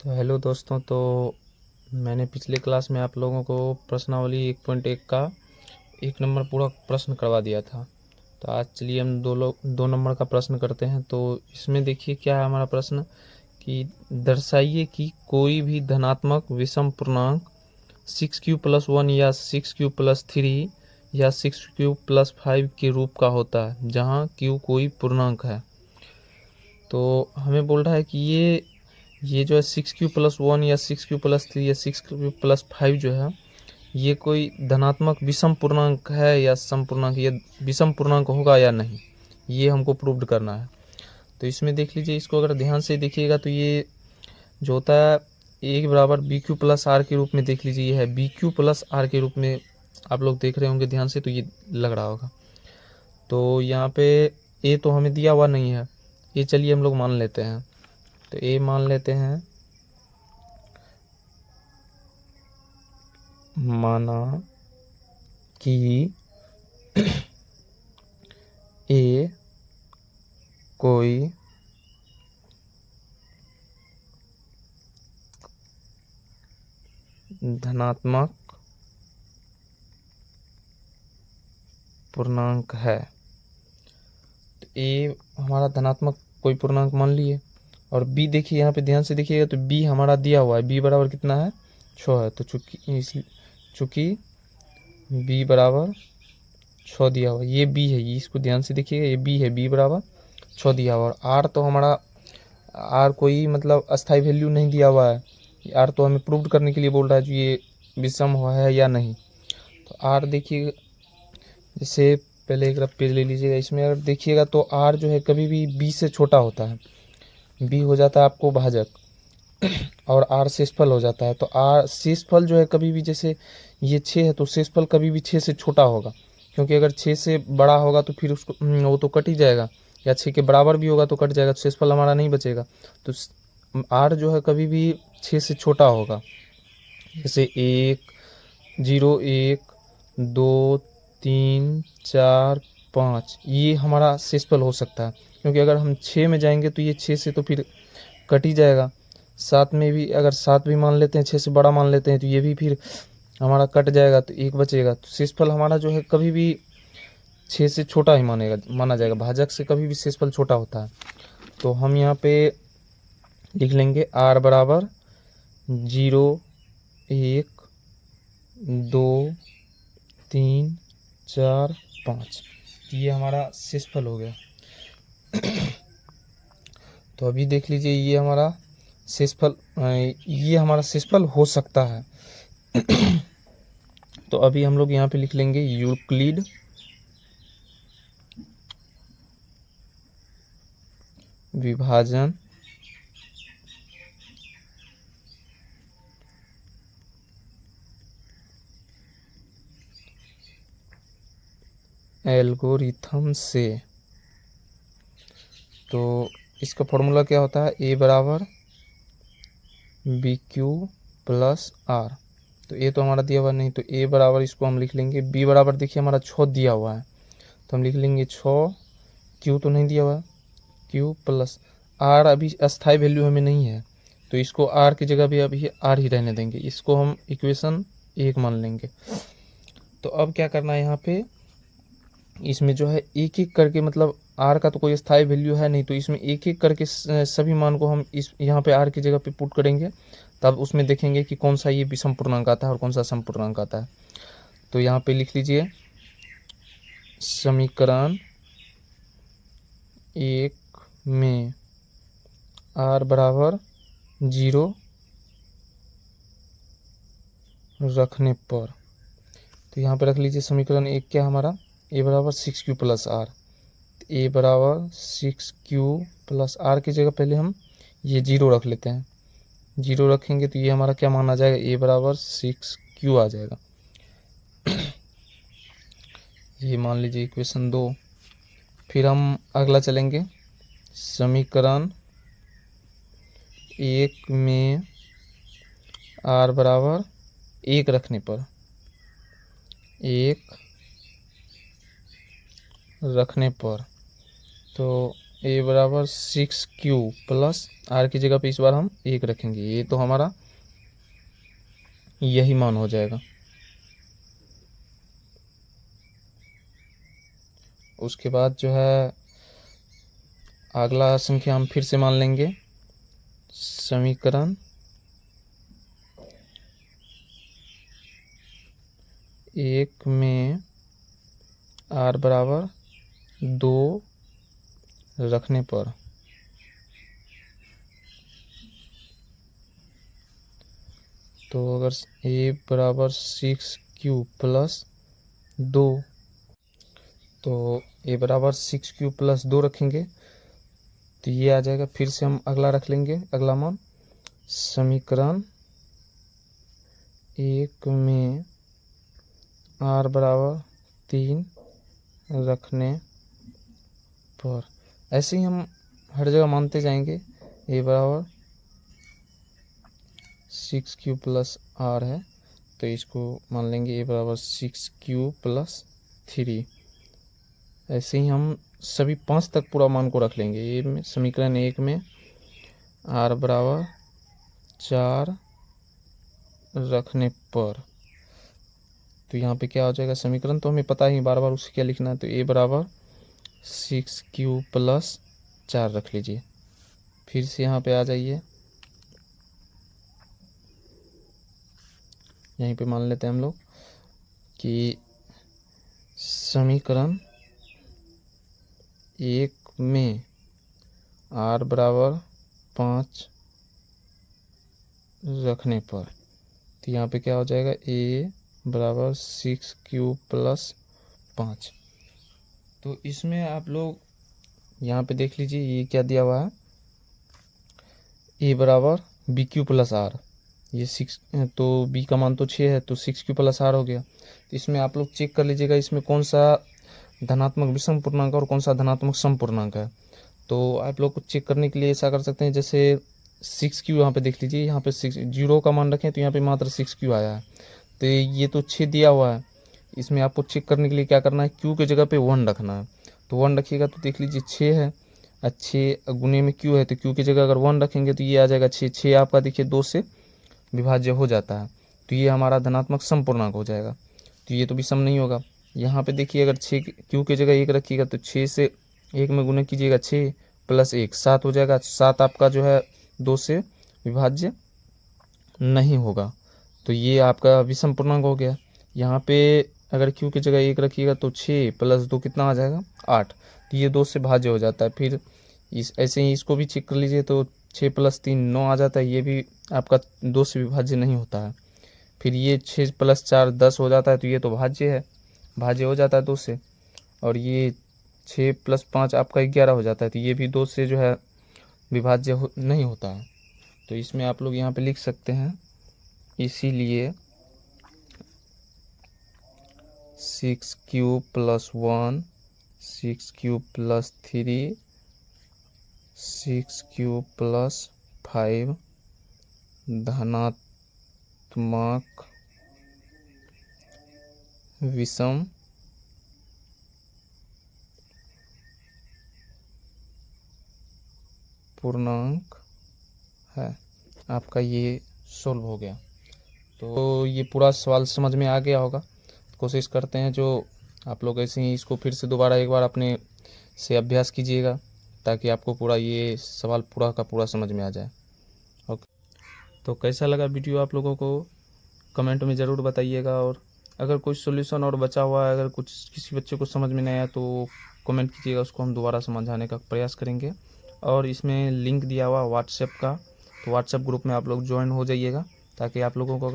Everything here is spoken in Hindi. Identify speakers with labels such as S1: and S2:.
S1: तो हेलो दोस्तों। तो मैंने पिछले क्लास में आप लोगों को प्रश्नावली 1.1 का 1 नंबर पूरा प्रश्न करवा दिया था। तो आज चलिए हम 2 नंबर का प्रश्न करते हैं। तो इसमें देखिए क्या है हमारा प्रश्न कि दर्शाइए कि कोई भी धनात्मक विषम पूर्णांक 6q+1 या 6q+3 या 6q+5 के रूप का होता है जहाँ q कोई पूर्णांक है। तो हमें बोल रहा है कि ये जो है 6q+1 या 6q+3 या 6q+5 जो है ये कोई धनात्मक विषम पूर्णांक है या सम पूर्णांक, ये विषम पूर्णांक होगा या नहीं, ये हमको प्रूव करना है। तो इसमें देख लीजिए, इसको अगर ध्यान से देखिएगा तो ये जो होता है a बराबर bq+r के रूप में देख लीजिए, ये है bq+r के रूप में आप लोग देख रहे होंगे ध्यान से, तो ये लग रहा होगा। तो यहाँ पे a तो हमें दिया हुआ नहीं है, ये चलिए हम लोग मान लेते हैं। तो a मान लेते हैं, माना कि a कोई धनात्मक पूर्णांक है। तो a हमारा धनात्मक कोई पूर्णांक मान लिए, और b देखिए यहाँ पे ध्यान से देखिएगा तो b हमारा दिया हुआ है, b बराबर कितना है 6 है। तो चूंकि b बराबर 6 दिया हुआ, ये b है, ये इसको ध्यान से देखिएगा, ये b है, b बराबर 6 दिया हुआ। और r तो हमारा r कोई मतलब अस्थाई वैल्यू नहीं दिया हुआ है, r तो हमें प्रूव करने के लिए बोल रहा है जो ये विषम हुआ है या नहीं। तो r देखिए, जैसे पहले एक पेज ले लीजिएगा, इसमें अगर देखिएगा तो r जो है कभी भी b से छोटा होता है, b हो जाता है आपको भाजक और r शेषफल हो जाता है। तो r शेषफल जो है कभी भी, जैसे ये 6 है तो शेषफल कभी भी 6 से छोटा होगा, क्योंकि अगर 6 से बड़ा होगा तो फिर उसको वो तो कट ही जाएगा, या 6 के बराबर भी होगा तो कट जाएगा, तो शेषफल हमारा नहीं बचेगा। तो r जो है कभी भी 6 से छोटा होगा, जैसे 1, 0, 1, 2, 3, 4, 5, ये हमारा शेषफल हो सकता है। क्योंकि अगर हम 6 में जाएंगे तो ये 6 से तो फिर कट ही जाएगा। 7 में भी अगर 7 भी मान लेते हैं, 6 से बड़ा मान लेते हैं, तो ये भी फिर हमारा कट जाएगा, तो 1 बचेगा। तो शेषफल हमारा जो है कभी भी 6 से छोटा ही माना जाएगा, भाजक से कभी भी शेषफल छोटा होता है। तो हम यहाँ पे लिख लेंगे r बराबर 0, 1, 2, 3, 4, 5, ये हमारा शेषफल हो गया। तो अभी देख लीजिए, ये हमारा शेषफल हो सकता है। तो अभी हम लोग यहाँ पे लिख लेंगे यूक्लिड विभाजन एल्गोरिथम से। तो इसका फॉर्मूला क्या होता है, a बराबर bq+r। तो a तो हमारा दिया हुआ नहीं, तो a बराबर इसको हम लिख लेंगे, b बराबर देखिए हमारा 6 दिया हुआ है, तो हम लिख लेंगे 6, q तो नहीं दिया हुआ, q+r अभी अस्थाई वैल्यू हमें नहीं है, तो इसको r की जगह भी अभी r ही रहने देंगे, इसको हम इक्वेशन 1 मान लेंगे। तो अब क्या करना है, यहाँ पे इसमें जो है एक एक करके, मतलब r का तो कोई स्थायी वैल्यू है नहीं, तो इसमें एक एक करके सभी मान को हम इस यहाँ पे r की जगह पे पुट करेंगे, तब उसमें देखेंगे कि कौन सा ये विषम पूर्णांक आता है और कौन सा सम पूर्णांक आता है। तो यहाँ पे लिख लीजिए समीकरण 1 में r बराबर 0 रखने पर, तो यहाँ पे रख लीजिए समीकरण 1 क्या हमारा, a बराबर 6q+r, a बराबर 6q+r की जगह पहले हम ये 0 रख लेते हैं, 0 रखेंगे तो ये हमारा क्या माना जाएगा, a बराबर 6q आ जाएगा। ये मान लीजिए इक्वेशन 2। फिर हम अगला चलेंगे, समीकरण 1 में r बराबर 1 रखने पर, 1 रखने पर, तो ए बराबर 6Q प्लस आर की जगह पे इस बार हम 1 रखेंगे। ये तो हमारा यही मान हो जाएगा। उसके बाद जो है अगला संख्या हम फिर से मान लेंगे। समीकरण 1 में r बराबर 2 रखने पर तो अगर a बराबर 6Q प्लस 2 तो a बराबर 6Q प्लस 2 रखेंगे तो ये आ जाएगा। फिर से हम अगला रख लेंगे, अगला मान समीकरण 1 में r बराबर 3 रखने पर। ऐसे ही हम हर जगह मानते जाएंगे। a बराबर 6Q प्लस r है तो इसको मान लेंगे a बराबर 6Q प्लस 3। ऐसे ही हम सभी 5 तक पूरा मान को रख लेंगे। ये में समीकरण 1 में r बराबर 4 रखने पर तो यहाँ पे क्या हो जाएगा, समीकरण तो हमें पता ही, बार बार उसे क्या लिखना है। तो a बराबर 6Q प्लस 4 रख लीजिए। फिर से यहाँ पे आ जाइए, यहीं पे मान लेते हैं हम लोग कि समीकरण 1 में r बराबर 5 रखने पर तो यहाँ पे क्या हो जाएगा, a बराबर 6Q प्लस 5। तो इसमें आप लोग यहाँ पे देख लीजिए ये क्या दिया हुआ है, a बराबर BQ प्लस r। ये 6 तो b का मान तो 6 है तो 6Q प्लस r हो गया। तो इसमें आप लोग चेक कर लीजिएगा इसमें कौन सा धनात्मक विषम पूर्णांक और कौन सा धनात्मक सम पूर्णांक है। तो आप लोग को चेक करने के लिए ऐसा कर सकते हैं, जैसे 6Q यहाँ पे देख लीजिए, यहाँ पे 0 का मान रखें तो यहाँ पे मात्र 6Q आया है। तो ये तो 6 दिया हुआ है। इसमें आपको चेक करने के लिए क्या करना है, Q की जगह पे 1 रखना है। तो 1 रखिएगा तो देख लीजिए 6 है, 6 गुने में Q है तो Q की जगह अगर 1 रखेंगे तो ये आ जाएगा 6। 6 आपका देखिए 2 से विभाज्य हो जाता है तो ये हमारा धनात्मक सम पूर्णांक हो जाएगा। तो ये तो विषम नहीं होगा। यहाँ पे देखिए अगर 6 Q की जगह 1 रखिएगा तो 6 से 1 में गुना कीजिएगा, 6 प्लस 1 7 हो जाएगा। 7 आपका जो है 2 से विभाज्य नहीं होगा तो ये आपका विषम पूर्णांक हो गया। यहाँ पे अगर Q की जगह 1 रखिएगा तो 6 प्लस 2 कितना आ जाएगा, 8। तो ये 2 से भाज्य हो जाता है। फिर ऐसे ही इसको भी चेक कर लीजिए तो 6 प्लस 3 9 आ जाता है, ये भी आपका 2 से विभाज्य नहीं होता है। फिर ये 6 प्लस 4 10 हो जाता है तो ये तो भाज्य है, भाज्य हो जाता है 2 से। और ये 6 प्लस 5 आपका 11 हो जाता है तो ये भी 2 से जो है विभाज्य नहीं होता है। तो इसमें आप लोग यहाँ पे लिख सकते हैं, इसीलिए 6Q plus 1 6Q plus 3 6Q plus 5 धनात्मक विषम पूर्णांक है। आपका ये सोल्व हो गया। तो ये पूरा सवाल समझ में आ गया होगा। कोशिश करते हैं जो आप लोग ऐसे ही इसको फिर से दोबारा एक बार अपने से अभ्यास कीजिएगा ताकि आपको पूरा ये सवाल पूरा का पूरा समझ में आ जाए। ओके, तो कैसा लगा वीडियो आप लोगों को कमेंट में ज़रूर बताइएगा। और अगर कोई सॉल्यूशन और बचा हुआ है, अगर कुछ किसी बच्चे को समझ में नहीं आया तो कमेंट कीजिएगा, उसको हम दोबारा समझाने का प्रयास करेंगे। और इसमें लिंक दिया हुआ व्हाट्सएप का, तो व्हाट्सएप ग्रुप में आप लोग ज्वाइन हो जाइएगा ताकि आप लोगों को